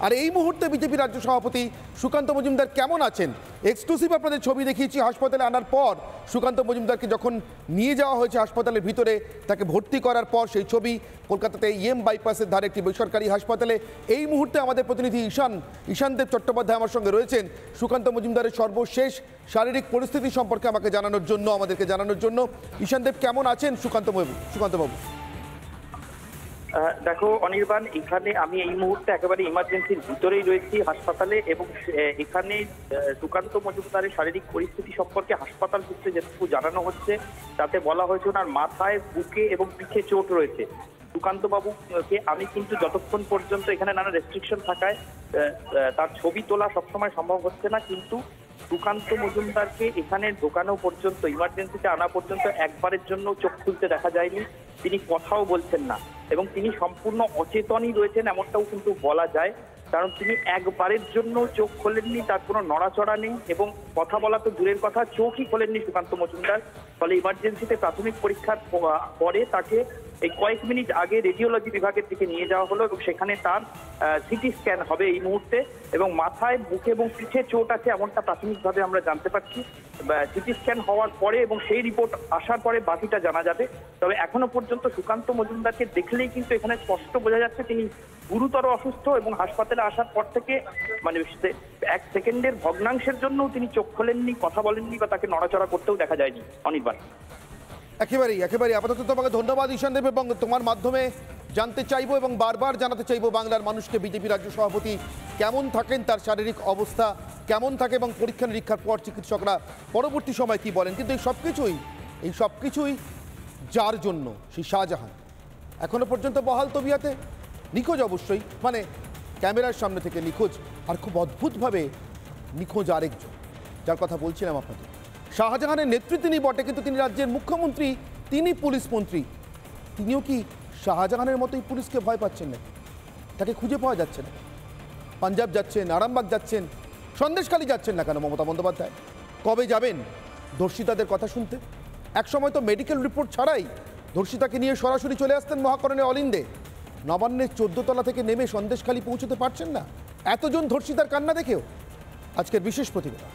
আর এই মুহূর্তে বিজেপি রাজ্য সভাপতি সুকান্ত মজুমদার কেমন আছেন? এক্সক্লুসিভ আপনাদের ছবি দেখিয়েছি হাসপাতালে আনার পর সুকান্ত মজুমদারকে যখন নিয়ে যাওয়া হয়েছে হাসপাতালের ভিতরে, তাকে ভর্তি করার পর সেই ছবি কলকাতাতে ইএম বাইপাসের ধারে একটি বেসরকারি হাসপাতালে। এই মুহূর্তে আমাদের প্রতিনিধি ঈশানদেব চট্টোপাধ্যায় আমার সঙ্গে রয়েছেন সুকান্ত মজুমদারের সর্বশেষ শারীরিক পরিস্থিতি সম্পর্কে আমাদেরকে জানানোর জন্য। ঈশানদেব, কেমন আছেন সুকান্তবাবু? দেখো অনির্বাণ, এখানে আমি এই মুহূর্তে একেবারে ইমার্জেন্সির ভিতরেই রয়েছি হাসপাতালে, এবং এখানে সুকান্ত মজুমদারের শারীরিক পরিস্থিতি সম্পর্কে হাসপাতাল সূত্রে যেটুকু জানানো হচ্ছে তাতে বলা হয়েছে ওনার মাথায়, বুকে এবং পিঠে চোট রয়েছে। সুকান্ত বাবুকে আমি কিন্তু যতক্ষণ পর্যন্ত এখানে নানা রেস্ট্রিকশন থাকায় তার ছবি তোলা সবসময় সম্ভব হচ্ছে না, কিন্তু সুকান্ত মজুমদারকে এখানে ঢোকানো পর্যন্ত, ইমার্জেন্সিতে আনা পর্যন্ত একবারের জন্য চোখ খুলতে দেখা যায়নি। তিনি কথাও বলছেন না এবং তিনি সম্পূর্ণ অচেতনই রয়েছেন এমনটাও কিন্তু বলা যায়, কারণ তিনি একবারের জন্য চোখ খোলেননি, তার কোনো নড়াচড়া নেই এবং কথা বলা তো দূরের কথা, চোখই খোলেননি সুকান্ত মজুমদার। ফলে ইমার্জেন্সিতে প্রাথমিক পরীক্ষার পরে তাকে এই কয়েক মিনিট আগে রেডিওলজি বিভাগের দিকে নিয়ে যাওয়া হলো এবং সেখানে তার সিটি স্ক্যান হবে এই মুহূর্তে, এবং মাথায়, বুকে এবং পিঠে চোট আছে এমনটা প্রাথমিকভাবে আমরা জানতে পারছি। সিটি স্ক্যান হওয়ার পরে এবং সেই রিপোর্ট আসার পরে বাকিটা জানা যাবে। তবে এখনো পর্যন্ত সুকান্ত মজুমদারকে দেখলেই কিন্তু এখানে স্পষ্ট বোঝা যাচ্ছে তিনি গুরুতর অসুস্থ, এবং হাসপাতালে আসার পর থেকে মানে এক সেকেন্ডের ভগ্নাংশের জন্য তিনি চোখ খোলেননি, কথা বলেননি বা তাকে নড়াচড়া করতেও দেখা যায়নি। অনির্বাণ, একেবারেই আপাতত তোমাকে ধন্যবাদ ঈশানদেব, এবং তোমার মাধ্যমে জানতে চাইবো এবং বারবার জানাতে চাইবো বাংলার মানুষকে বিজেপি রাজ্য সভাপতি কেমন থাকেন, তার শারীরিক অবস্থা কেমন থাকে এবং পরীক্ষা নিরীক্ষার পর চিকিৎসকরা পরবর্তী সময় কি বলেন। কিন্তু এই সব কিছুই যার জন্য, সেই শাহজাহান এখনো পর্যন্ত বহাল তবিয়াতে, নিখোঁজ অবশ্যই, মানে ক্যামেরার সামনে থেকে নিখোঁজ, আর খুব অদ্ভুতভাবে নিখোঁজ আরেকজন যার কথা বলছিলাম আপনাদের। শাহজাহানের নেত্রী তিনি বটে, কিন্তু তিনি রাজ্যের মুখ্যমন্ত্রী, তিনি পুলিশ মন্ত্রী। তিনিও কি শাহজাহানের মতোই পুলিশকে ভয় পাচ্ছেন না? তাকে খুঁজে পাওয়া যাচ্ছে না। পাঞ্জাব যাচ্ছেন, আরামবাগ যাচ্ছেন, সন্দেশখালী যাচ্ছেন না কেন মমতা বন্দ্যোপাধ্যায়? কবে যাবেন ধর্ষিতাদের কথা শুনতে? একসময় তো মেডিকেল রিপোর্ট ছাড়াই ধর্ষিতাকে নিয়ে সরাসরি চলে আসতেন মহাকরণে অলিন্দে। নবান্নের 14 তলা থেকে নেমে সন্দেশখালী পৌঁছতে পারছেন না এতজন ধর্ষিতার কান্না দেখেও। আজকের বিশেষ প্রতিবেদন।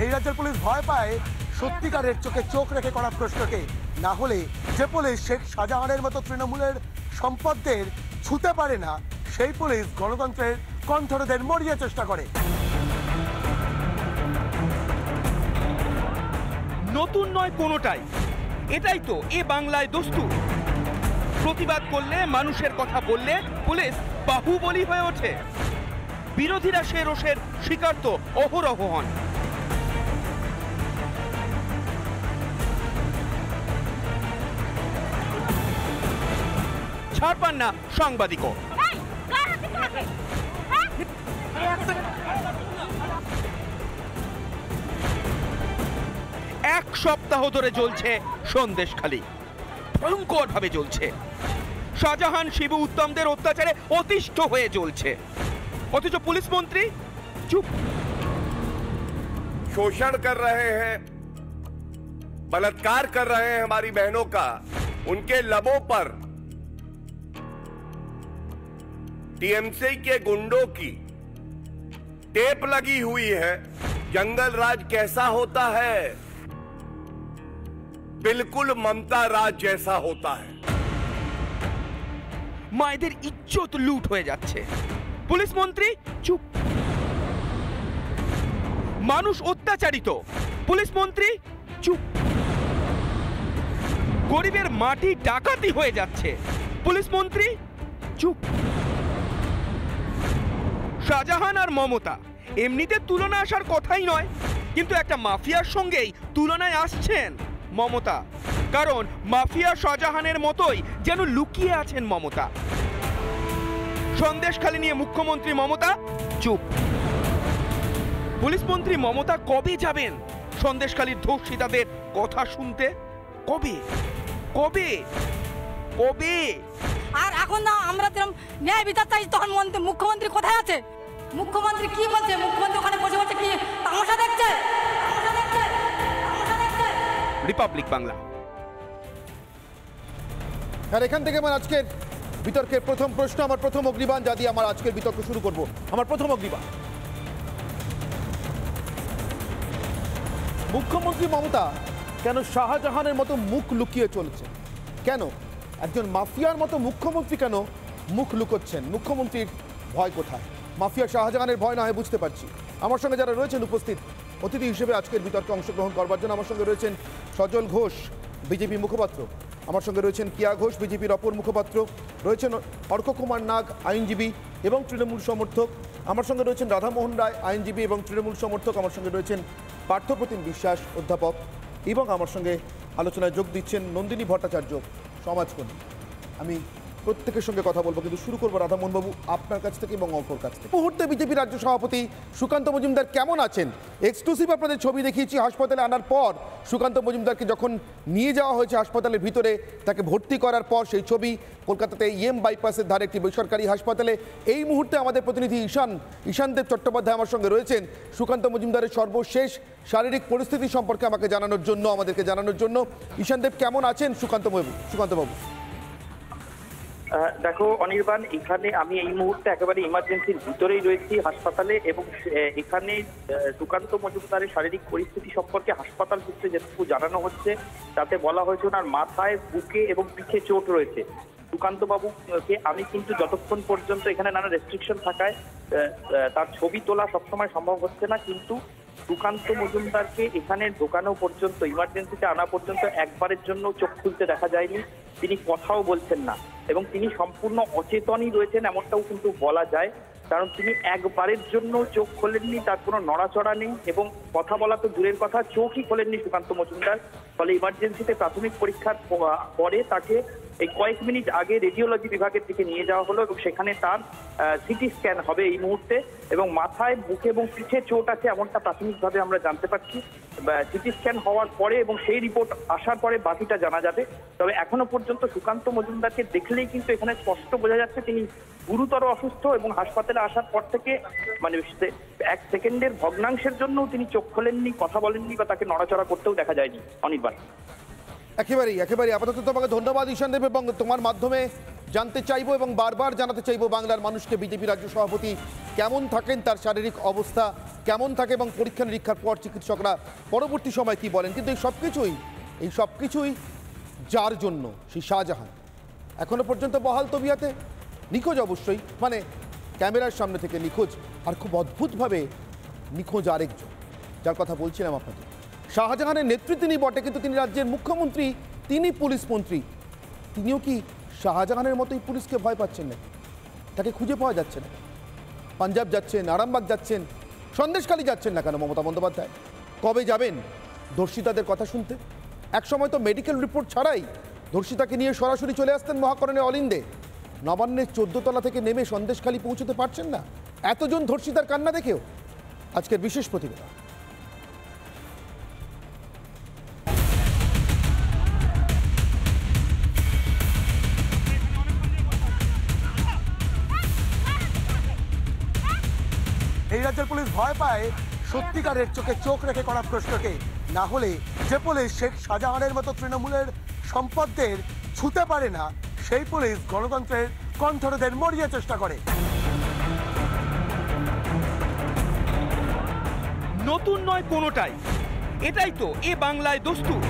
এই রাজ্যের পুলিশ ভয় পায় সত্যিকারের চোখে চোখ রেখে করা প্রশ্নকে, না হলে যে পুলিশ শেখ শাহজাহানের মতো তৃণমূলের সম্পদদের ছুঁতে পারে না, সেই পুলিশ গণতন্ত্রের কণ্ঠরোধের মরিয়ে চেষ্টা করে। নতুন নয় কোনোটাই, এটাই তো এ বাংলায় দস্তুর। প্রতিবাদ করলে, মানুষের কথা বললে পুলিশ বাহুবলী হয়ে ওঠে। বিরোধীরা সে রোষের শিকার তো অহরহ হন। ছাড় পান না সাংবাদিকও। এক সপ্তাহ ধরে জ্বলছে সন্দেশখালী, ভয়ঙ্কর ভাবে জ্বলছে। শাহজাহান, শিবু, উত্তমদের অত্যাচারে অতিষ্ঠ হয়ে জ্বলছে, অথচ পুলিশ মন্ত্রী চুপ। शोषण कर रहे हैं, बलात्कार कर रहे हैं हमारी बहनों का, उनके लबों पर टीएमसी के गुंडों की टेप लगी हुई है। जंगल राज कैसा होता है? बिल्कुल ममता राज जैसा होता है। মায়েদের ইজ্জত লুট হয়ে যাচ্ছে, পুলিশ মন্ত্রী চুপ। মানুষ অত্যাচারিত, পুলিশ মন্ত্রী চুপ। গরিবের মাটি ডাকাতি হয়ে যাচ্ছে, পুলিশ মন্ত্রী চুপ। শাহজাহান আর মমতা এমনিতে তুলনা আসার কথাই নয়, কিন্তু একটা মাফিয়ার সঙ্গেই তুলনায় আসছেন মমতা, কারণ মাফিয়া শাহজাহানের মতোই যেন লুকিয়ে আছেন মমতা। সন্দেশখালী নিয়ে মুখ্যমন্ত্রী মমতা চুপ। পুলিশ মন্ত্রী মমতা কবে যাবেন সন্দেশখালীর ধর্ষিতাদের কথা শুনতে? কবে কবে কবে? আর এখন না আমরা ন্যায় বিচার চাই, তখন মুখ্যমন্ত্রী কোথায় আছে? মুখ্যমন্ত্রী কি বলছে? মুখ্যমন্ত্রী ওখানে বসে বসে কি রিপাবলিক বাংলা। আর এখান থেকে আমার আজকের বিতর্কের প্রথম প্রশ্ন, আমার প্রথম অগ্নিবাণ যা দিয়ে আমার আজকের বিতর্ক শুরু করব। আমার প্রথম অগ্নিবাণ, মুখ্যমন্ত্রী মমতা কেন শাহজাহানের মতো মুখ লুকিয়ে চলেছে? কেন একজন মাফিয়ার মতো মুখ্যমন্ত্রী কেন মুখ লুকোচ্ছেন? মুখ্যমন্ত্রীর ভয় কোথায়? মাফিয়া শাহজাহানের ভয় না হয় বুঝতে পারছি। আমার সঙ্গে যারা রয়েছেন উপস্থিত অতিথি হিসেবে আজকের বিতর্কে অংশগ্রহণ করবার জন্য আমার সঙ্গে রয়েছেন সজল ঘোষ, বিজেপি মুখপাত্র। আমার সঙ্গে রয়েছেন কিয়া ঘোষ, বিজেপির অপর মুখপাত্র। রয়েছেন অর্ক কুমার নাগ, আইনজীবী এবং তৃণমূল সমর্থক। আমার সঙ্গে রয়েছেন রাধামোহন রায়, আইনজীবী এবং তৃণমূল সমর্থক। আমার সঙ্গে রয়েছেন পার্থপ্রতিম বিশ্বাস, অধ্যাপক। এবং আমার সঙ্গে আলোচনায় যোগ দিচ্ছেন নন্দিনী ভট্টাচার্য, সমাজকর্মী। আমি প্রত্যেকের সঙ্গে কথা বলবো, কিন্তু শুরু করবো রাধামোহনবাবু আপনার কাছ থেকে এবং অপর কাছ থেকে। মুহূর্তে বিজেপি রাজ্য সভাপতি সুকান্ত মজুমদার কেমন আছেন? এক্সক্লুসিভ আপনাদের ছবি দেখিয়েছি হাসপাতালে আনার পর সুকান্ত মজুমদারকে যখন নিয়ে যাওয়া হয়েছে হাসপাতালের ভিতরে, তাকে ভর্তি করার পর সেই ছবি কলকাতাতে ইএম বাইপাসের ধারে একটি বেসরকারি হাসপাতালে। এই মুহূর্তে আমাদের প্রতিনিধি ঈশানদেব চট্টোপাধ্যায় আমার সঙ্গে রয়েছেন সুকান্ত মজুমদারের সর্বশেষ শারীরিক পরিস্থিতি সম্পর্কে আমাদেরকে জানানোর জন্য। ঈশানদেব কেমন আছেন সুকান্তবাবু? দেখো অনির্বাণ, এখানে আমি এই মুহূর্তে একেবারে ইমার্জেন্সির ভিতরেই রয়েছি হাসপাতালে, এবং এখানে সুকান্ত মজুমদারের শারীরিক পরিস্থিতি সম্পর্কে হাসপাতাল সূত্রে যেটুকু জানানো হচ্ছে তাতে বলা হয়েছে ওনার মাথায়, বুকে এবং পিঠে চোট রয়েছে। সুকান্ত বাবুকে আমি কিন্তু যতক্ষণ পর্যন্ত এখানে নানা রেস্ট্রিকশন থাকায় তার ছবি তোলা সবসময় সম্ভব হচ্ছে না, কিন্তু সুকান্ত মজুমদারকে এখানে ঢোকানো পর্যন্ত, ইমার্জেন্সিতে আনা পর্যন্ত একবারের জন্য চোখ খুলতে দেখা যায়নি। তিনি কথাও বলছেন না এবং তিনি সম্পূর্ণ অচেতনই রয়েছেন এমনটাও কিন্তু বলা যায়, কারণ তিনি একবারের জন্য চোখ খোলেননি, তার কোনো নড়াচড়া নেই এবং কথা বলা তো দূরের কথা, চোখই খোলেননি সুকান্ত মজুমদার। ফলে ইমার্জেন্সিতে প্রাথমিক পরীক্ষার পরে তাকে এই কয়েক মিনিট আগে রেডিওলজি বিভাগের দিকে নিয়ে যাওয়া হলো এবং সেখানে তার সিটি স্ক্যান হবে এই মুহূর্তে, এবং মাথায়, বুকে এবং পিঠে চোট আছে এমনটা প্রাথমিকভাবে আমরা জানতে পারছি। সিটি স্ক্যান হওয়ার পরে এবং সেই রিপোর্ট আসার পরে বাকিটা জানা যাবে। তবে এখনো পর্যন্ত সুকান্ত মজুমদারকে দেখলেই কিন্তু এখানে স্পষ্ট বোঝা যাচ্ছে তিনি গুরুতর অসুস্থ, এবং হাসপাতালে আসার পর থেকে মানে এক সেকেন্ডের ভগ্নাংশের জন্য তিনি চোখ খোলেননি, কথা বলেননি বা তাকে নড়াচড়া করতেও দেখা যায়নি। অনির্বাণ, একেবারেই আপাতত তোমাকে ধন্যবাদ ঈশানদেব, এবং তোমার মাধ্যমে জানতে চাইবো এবং বারবার জানাতে চাইবো বাংলার মানুষকে বিজেপি রাজ্য সভাপতি কেমন থাকেন, তার শারীরিক অবস্থা কেমন থাকে এবং পরীক্ষা নিরীক্ষার পর চিকিৎসকরা পরবর্তী সময় কি বলেন। কিন্তু এই সব কিছুই যার জন্য, সেই শাহজাহান এখনো পর্যন্ত বহাল তবিয়াতে, নিখোঁজ অবশ্যই, মানে ক্যামেরার সামনে থেকে নিখোঁজ, আর খুব অদ্ভুতভাবে নিখোঁজ আরেকজন যার কথা বলছিলাম আপনাকে। শাহজাহানের নেত্রী তিনি বটে, কিন্তু তিনি রাজ্যের মুখ্যমন্ত্রী, তিনি পুলিশ মন্ত্রী। তিনিও কি শাহজাহানের মতোই পুলিশকে ভয় পাচ্ছেন না? তাকে খুঁজে পাওয়া যাচ্ছে না। পাঞ্জাব যাচ্ছেন, আরামবাগ যাচ্ছেন, সন্দেশখালী যাচ্ছেন না কেন মমতা বন্দ্যোপাধ্যায়? কবে যাবেন ধর্ষিতাদের কথা শুনতে? একসময় তো মেডিকেল রিপোর্ট ছাড়াই ধর্ষিতাকে নিয়ে সরাসরি চলে আসতেন মহাকরণে অলিন্দে। নবান্নের 14 তলা থেকে নেমে সন্দেশখালী পৌঁছতে পারছেন না এতজন ধর্ষিতার কান্না দেখেও। আজকের বিশেষ প্রতিবেদন। এই রাজ্যের পুলিশ ভয় পায় সত্যিকারের চোখে চোখ রেখে করা প্রশ্নকে, না হলে যে পুলিশ শেখ শাহজাহানের মতো তৃণমূলের সম্পদদের ছুঁতে পারে না, সেই পুলিশ গণতন্ত্রের কণ্ঠরোধের মরিয়ে চেষ্টা করে। নতুন নয় কোনোটাই, এটাই তো এ বাংলায় দস্তুর।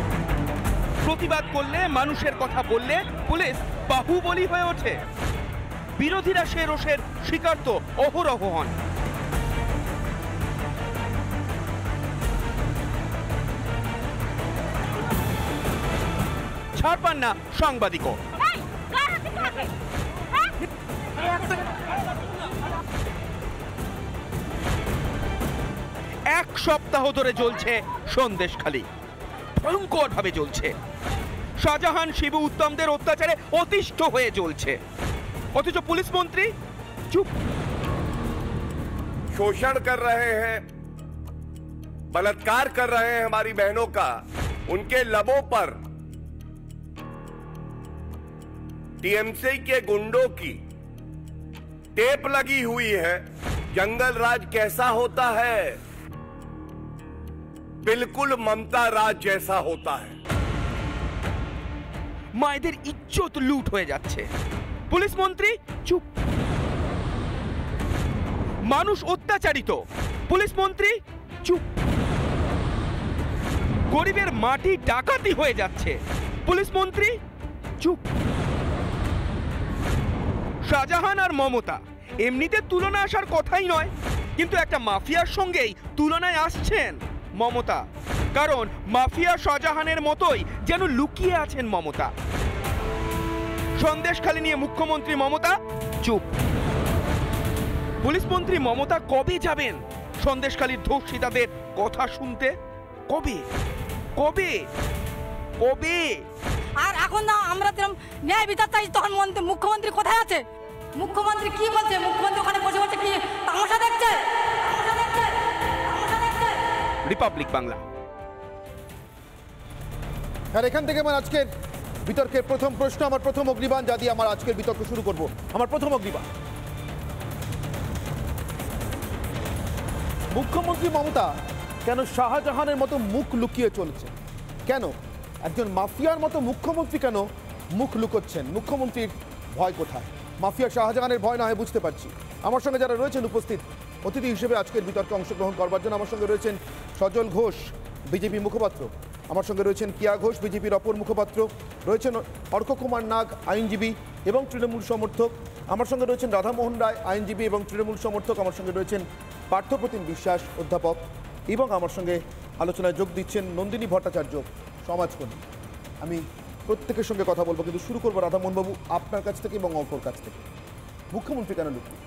প্রতিবাদ করলে, মানুষের কথা বললে পুলিশ বাহুবলী হয়ে ওঠে। বিরোধীরা সে রোষের শিকার তো অহরহ হন। ছাড় পান না সাংবাদিকও। এক সপ্তাহ ধরে জ্বলছে সন্দেশখালী, ভয়ঙ্কর ভাবে জ্বলছে। শাহজাহান শিবু উত্তমদের অত্যাচারে অতিষ্ঠ হয়ে জ্বলছে, অথচ পুলিশ মন্ত্রী চুপ। शोषण कर रहे हैं, बलात्कार कर रहे हैं हमारी बहनों का, उनके लबों पर टीएमसी के गुंडों की टेप लगी हुई है। जंगल राज कैसा होता है बिल्कुल ममता राज जैसा होता है। মায়েদের ইজ্জত লুট হয়ে যাচ্ছে, পুলিশ মন্ত্রী চুপ। মানুষ অত্যাচারিত, পুলিশ মন্ত্রী চুপ। গরিবের মাটি ডাকাতি হয়ে যাচ্ছে, পুলিশ মন্ত্রী চুপ। শাহজাহান আর মমতা এমনিতে তুলনা আসার কথাই নয়, কিন্তু একটা মাফিয়ার সঙ্গেই তুলনায় আসছেন মমতা। কারণ মাফিয়া শাহজাহানের মতোই যেন লুকিয়ে আছেন মমতা। সন্দেশখালি নিয়ে মুখ্যমন্ত্রী মমতা চুপ। পুলিশ মন্ত্রী মমতা কবে যাবেন সন্দেশখালির ধর্ষিতাদের কথা শুনতে? কবে কবে কবে? আর এখন না আমরা ন্যায় বিচার চাই, তখন মুখ্যমন্ত্রী কোথায় আছে? মুখ্যমন্ত্রী কি বলছে? মুখ্যমন্ত্রী ওখানে বসে বসে কি তামাশা দেখছে? রিপাবলিক বাংলা। আর এখান থেকে আমার আজকের বিতর্কের প্রথম প্রশ্ন, আমার প্রথম অগ্নিবাণ যা দিয়ে আমার আজকের বিতর্ক শুরু করব। আমার প্রথম অগ্নিবাণ, মুখ্যমন্ত্রী মমতা কেন শাহজাহানের মতো মুখ লুকিয়ে চলছে? কেন একজন মাফিয়ার মতো মুখ্যমন্ত্রী কেন মুখ লুকোচ্ছেন? মুখ্যমন্ত্রীর ভয় কোথায়? মাফিয়া শাহজাহানের ভয় না হয় বুঝতে পারছি। আমার সঙ্গে যারা রয়েছেন উপস্থিত অতিথি হিসেবে আজকের বিতর্কে অংশগ্রহণ করবার জন্য, আমার সঙ্গে রয়েছেন সজল ঘোষ, বিজেপি মুখপাত্র। আমার সঙ্গে রয়েছেন কিয়া ঘোষ, বিজেপির অপর মুখপাত্র। রয়েছেন অর্ক কুমার নাগ, আইনজীবী এবং তৃণমূল সমর্থক। আমার সঙ্গে রয়েছেন রাধামোহন রায়, আইনজীবী এবং তৃণমূল সমর্থক। আমার সঙ্গে রয়েছেন পার্থপ্রতিম বিশ্বাস, অধ্যাপক। এবং আমার সঙ্গে আলোচনায় যোগ দিচ্ছেন নন্দিনী ভট্টাচার্য, সমাজকর্মী। আমি প্রত্যেকের সঙ্গে কথা বলবো, কিন্তু শুরু করবো রাধামোহনবাবু আপনার কাছ থেকে এবং অপর কাছ থেকে। মুখ্যমন্ত্রী কেন লুকিয়ে?